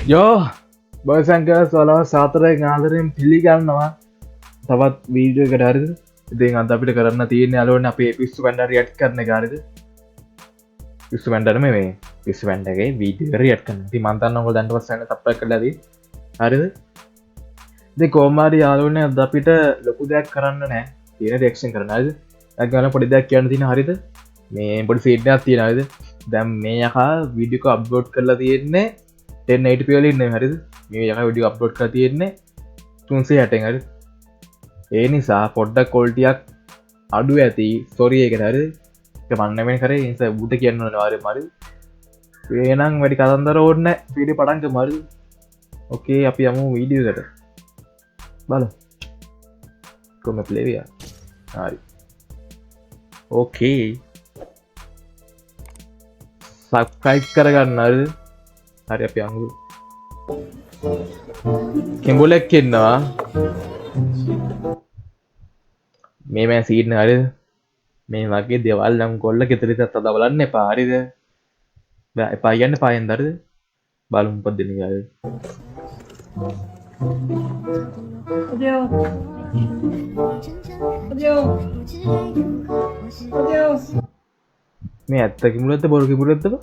යෝ බර්සංකස් වලව සාතරය ආදරයෙන් පිළිගන්නවා තවත් වීඩියෝ එකට හරිද ඉතින් අද අපිට කරන්න තියෙන අලුවන අපේ පිස්සු පැන්ඩ රියට් කරන ගාරිද පිස්සු පැන්ඩරම මේ පිස්සු පැන්ඩගේ වීඩියෝ රියට් කරන ති මන්තන්නකො දැන්ට වස්සන්න තප්ප කලද හරිද දෙ කෝමාරි යාලුවන අද අපිට ලොකු දෙයක් කරන්න නෑ තියෙන දෙක්ෂන් කරනද ඇගන පොඩි දෙයක් කියන්න තින හරිද මේ පොඩි සේට්නයක් තියෙනද දැම් මේ යකා විඩියක අබ්ලෝඩ් කරලා තියෙන්නේ 1080p වලින් හරිද මේ යක විඩියෝ අප්ලෝඩ් කරලා තියෙන්නේ 360 හරි ඒ නිසා පොඩ්ඩක් කොල්ටියක් අඩු ඇති ස්ටෝරි එකට හරි ඒක මන්නමෙන් කරේ ඒ නිසා බුට කියන්න ඕනේ වාරේ මරි එහෙනම් වැඩි කතන්දර ඕනේ වීඩියෝ පටන් ගමු හරි ඕකේ අපි යමු වීඩියෝ එකට බලමු කොහොම ප්ලේ වියා හරි ඕකේ සබ්ස්ක්‍රයිබ් කරගන්න හරි හරි අපි අංගු කෙඹුලෙක් ඉන්නවා මේ මෑ සීට්න හරි මේ වගේ දෙවල් නම් කොල්ල කෙතරිතත් අද බලන්න එපා හරිද එපා යන්න පායෙන් දරද බලුම් පදදින ගල් මේ ඇත්ත කිමුලත්ත බොරු කිමුරත්තක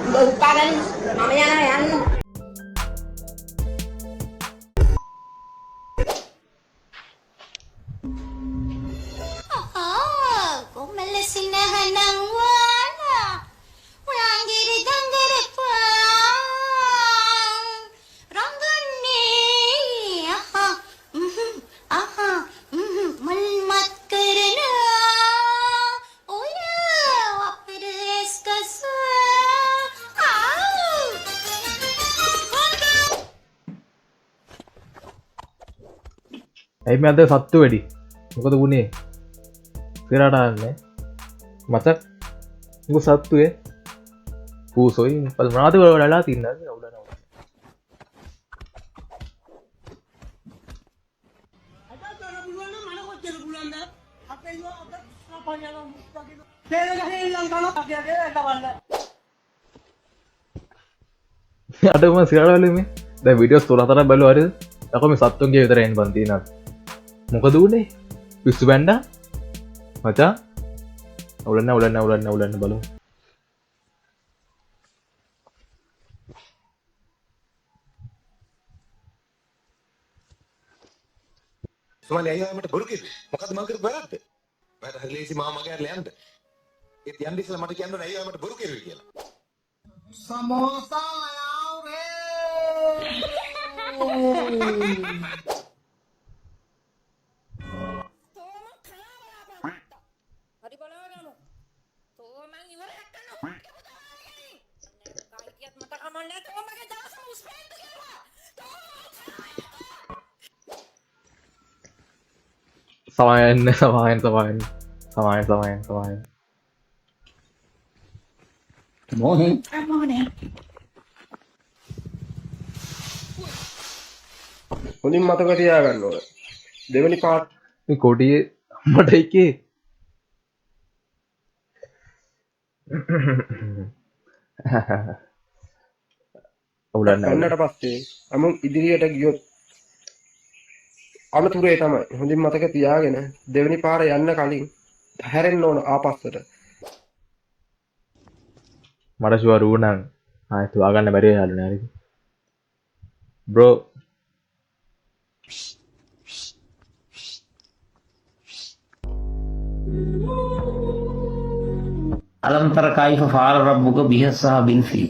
Lupakan mamanya na yan. Kung malasinahan ng wala, walang girit-girit pa. Ranggani, malmat ka rin na. Oh yeah, wapiris ka sa. ඇයි මේ අද සත්තු වැඩි මොකද වුණේ පෙරටන්න මතක් උග සත්තුවේ පූසොයි පල් මනාත වලලා තින්න අවුලනවා අටම සිරාලම දැ විඩියස් තුරතර බැලු අර යකම සත්තුන්ගේ විතරයෙන් බන්තිනත් මොකද වුණේ පිස්සු බැන්ඩ මචා ඔලන්න බලු සුමලි අයියා මට බොරු කිව්වේ මොකද්ද මම කරපු වැරද්ද මට හරිලේසි මාව මගේ අරලා යන්න ඒත් යන්න ඉස්සලා මට කියන්න ඕනේ අයියා මට බොරු කිව්වේ කියලා සමෝසා යාවේ Hari balagano. To mang iwala ka no. Kahit mata ka man neto maganda sa uspeto kaya. සමයන්න සමයන් Morning. හොඳින් මතක තියාගන්න ඕන. දෙවෙනි පාර්ට් කොටිය මට එකේ ඔවුලන්න ගන්නට පස්සේ අමුන් ඉදිරියට ගියොත් අනතුරේ තමයි. හොඳින් මතක තියාගෙන දෙවෙනි පාර යන්න කලින් හැරෙන්න ඕන ආපස්සට. මට ශුවරූනං ආයතුවා ගන්න බැරි යාලු නෑරි bro Alam tara kaifa fa'ala rabbuka biashabil fil.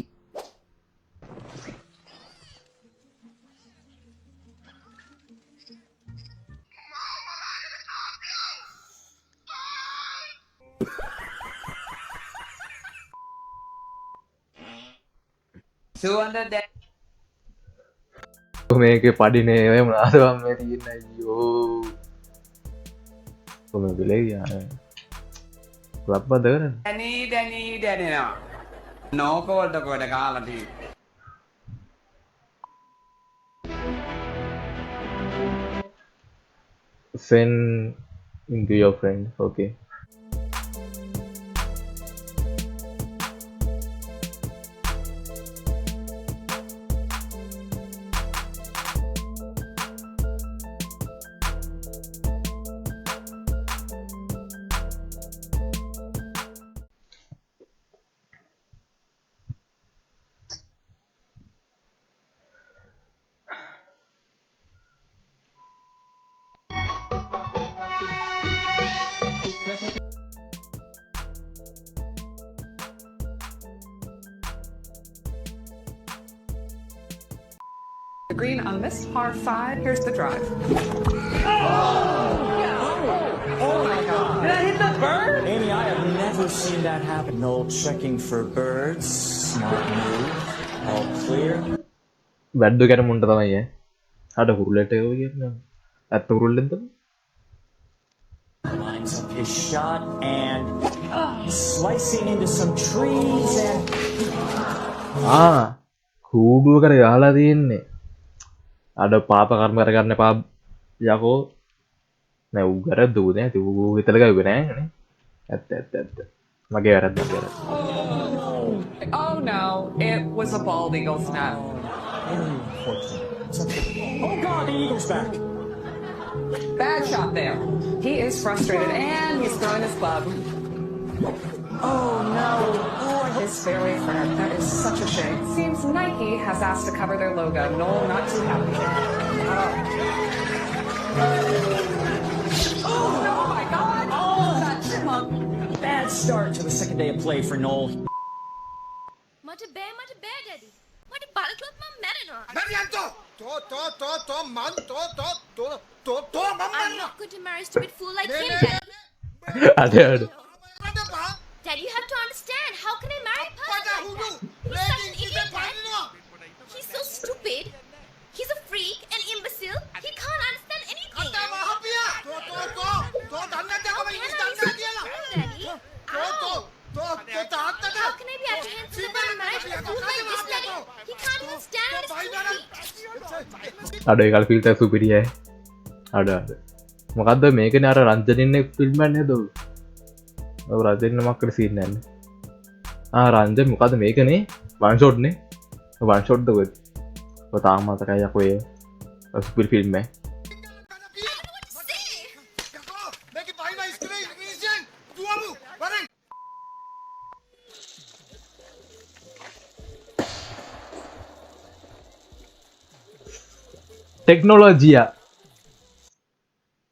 මේක පඩිනේ ඔය මනාදවම් මේ තියන්න යෝ කොම පිලේ ලබ්බද කරන්න දැනී දැනෙනවා නෝකෝල්ට කොට කාලටී send into your friend. Okay. The green on this far side. Here's the drive. Amy, I have never seen that happen. No checking for birds. Smart move. All clear. වැඩ්ඩ ගැන මුන්ට තමයි අට හුරුලට ඒව කියන්න ඇත්ත හුරුල්ලෙන්ද Lines up his shot and slicing into some trees and කූඩුව කර යහලා තියෙන්නේ අඩ පාප කර්ම කරගන්න පා යකෝ නැව් ගර දූන ඇති වූ හිතලක වෙනෑන ඇත්ත මගේ වැරද්ද Oh no, it was a bald eagle's nest. oh god, the eagle's back. Bad shot there. He is frustrated and he's throwing his club. Oh no. Oh, his fairway friend. That is such a shame. Seems Nike has asked to cover their logo. Noel not too happy. Oh no, my God! Oh, that chipmunk. Bad start to the second day of play for Noel. මට බෑ daddy. මට බලකොත් මම මැරෙනවා. I'm not going to marry a stupid fool like him, Daddy. අඩ Daddy, you have to understand. How can I marry a person like that? He's such an idiot, Dad. He's so stupid. He's a freak, an imbecile. He can't understand anything. How can I be Daddy? How can I be apprehensive about marriage with a fool like this, Daddy? He can't even stand his 2 feet. අඩ එකල් filter සුපිරිය අඩ මොකක්ද මේකන අර රංජනන්න ෆිල්ම්මන් හෙද රජන්න මක්කට සිීන්නන්න රංජ මොකද මේකනේ වන්ෂෝට්නේ වන්ෂෝට්ද තාමතකයකොය සුපිල් ෆිල්ම්ම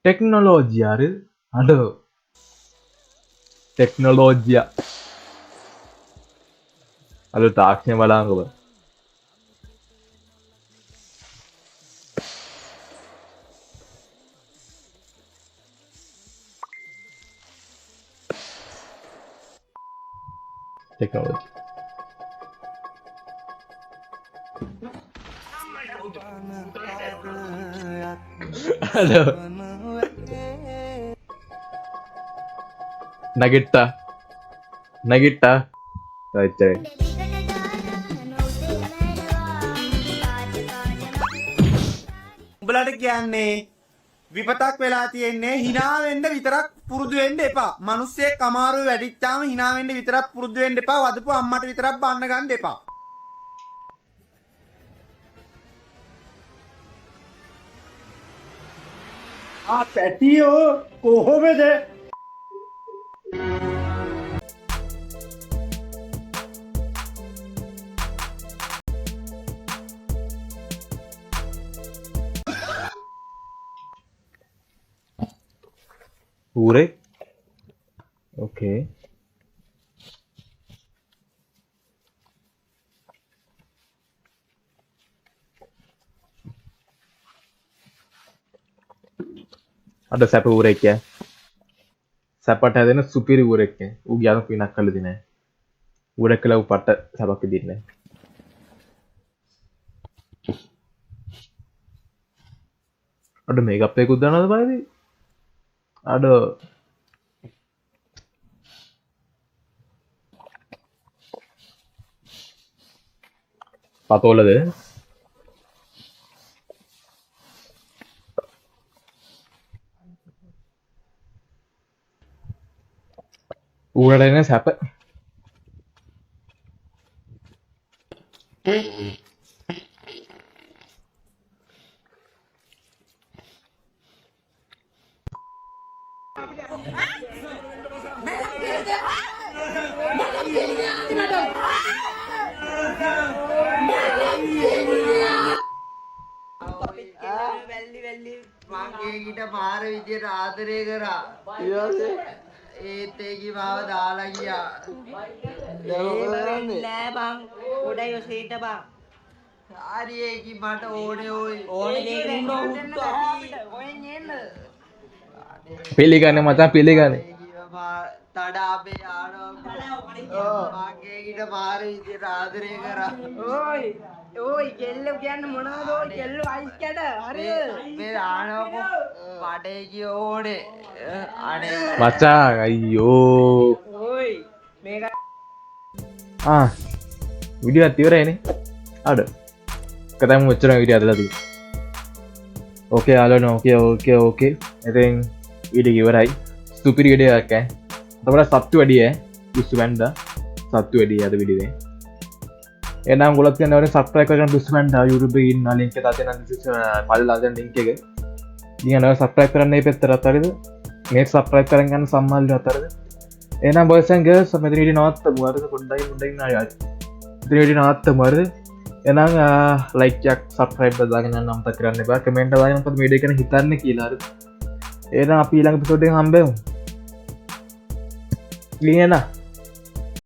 ටෙක්නොලෝජියාර අඩ ටෙක්නොලෝජිය අද තාක්ෂණය බලාංගව technology නැගිට්ටා එච්චරයි උඹලට කියන්නේ විපතක් වෙලා තියෙන්නේ hina වෙන්න විතරක් පුරුදු වෙන්න එපා. මිනිස්සෙක් අමාරුවේ වැඩිච්චාම hina වෙන්න විතරක් පුරුදු වෙන්න එපා. වදපු අම්මට විතරක් බන්න ගන්න එපා. පැටියෝ කොහොමද? ඌරේ ඕකේ අඩ සැප ඌරෙක්ය සැපට හැදෙන සුපිරි ඌරෙක්ය ඌ ගියාම පිනක් කළ දින ඌරෙක් කියලා ඌ පට සැපක් දෙන්නේ අඩ මේකප් එකකුත් දානවද බලදී අඩ පතෝලද ඌට එන සැප මංගේකිට මාර විදියට ආදරය කරා. ඒත් ඒකි මාව දාලා ගියා. නෑ බං. ගොඩයි ඔසේට බං. හරි ඒකි මට ඕනේ ඔය. ඕනේ දෙයක් ඔයෙන් එන්න. පිළිගන්නේ මචං පිළිගන්නේ තඩා අපේ ආනවා. මංගේකිට මාර විදියට ආදරය කරා. ඕයි ඕයි කෙල්ල කියන්නේ මොනවද ඕයි කෙල්ල අයිස් කැඩ හරිද මේ ආනවකෝ බඩේ කිය ඕනේ අනේ මචං අයියෝ ඕයි මේක විඩියෝ එකක් ඉවරයිනේ අඩ කතම මෙච්චර විඩියෝ අදලා තියෙන්නේ ඕකේ යාළුවනේ ඕකේ ඉතින් වීඩියෝ ඉවරයි ස්ටුපිඩ් වීඩියෝ එකක් එතකොට සබ්ටු වැඩි දුස්සු වැන්දා සබ්ටු වැඩි අද වීඩියෝ එනම් ගොලත් කියනවනේ සබ්ස්ක්‍රයිබ් කරගන්න දුස්සුවන්ට YouTube එකේ ඉන්න link එක දාලා තියෙනවා පළලා දාන link එක. ඉතින් අනව සබ්ස්ක්‍රයිබ් කරන්න මේ පැත්තට හරිද? මේ සබ්ස්ක්‍රයිබ් කරන් ගන්න සම්මාල්ලු අතරද? එහෙනම් boys and girls මෙතන වීඩියෝ නවත්තමු. හරිද? පොඩ්ඩයි ඉන්න ආයෙත්. මෙතන වීඩියෝ නවත්තමු හරිද? එහෙනම් like එකක් subscribe එකක් දාගෙන යන්න අමතක කරන්න එපා. කමෙන්ට් එක දාගෙන මොකද වීඩියෝ එක ගැන හිතන්නේ කියලා හරිද? එහෙනම් අපි ඊළඟ එපිසෝඩ් එකෙන් හම්බෙමු. ලියන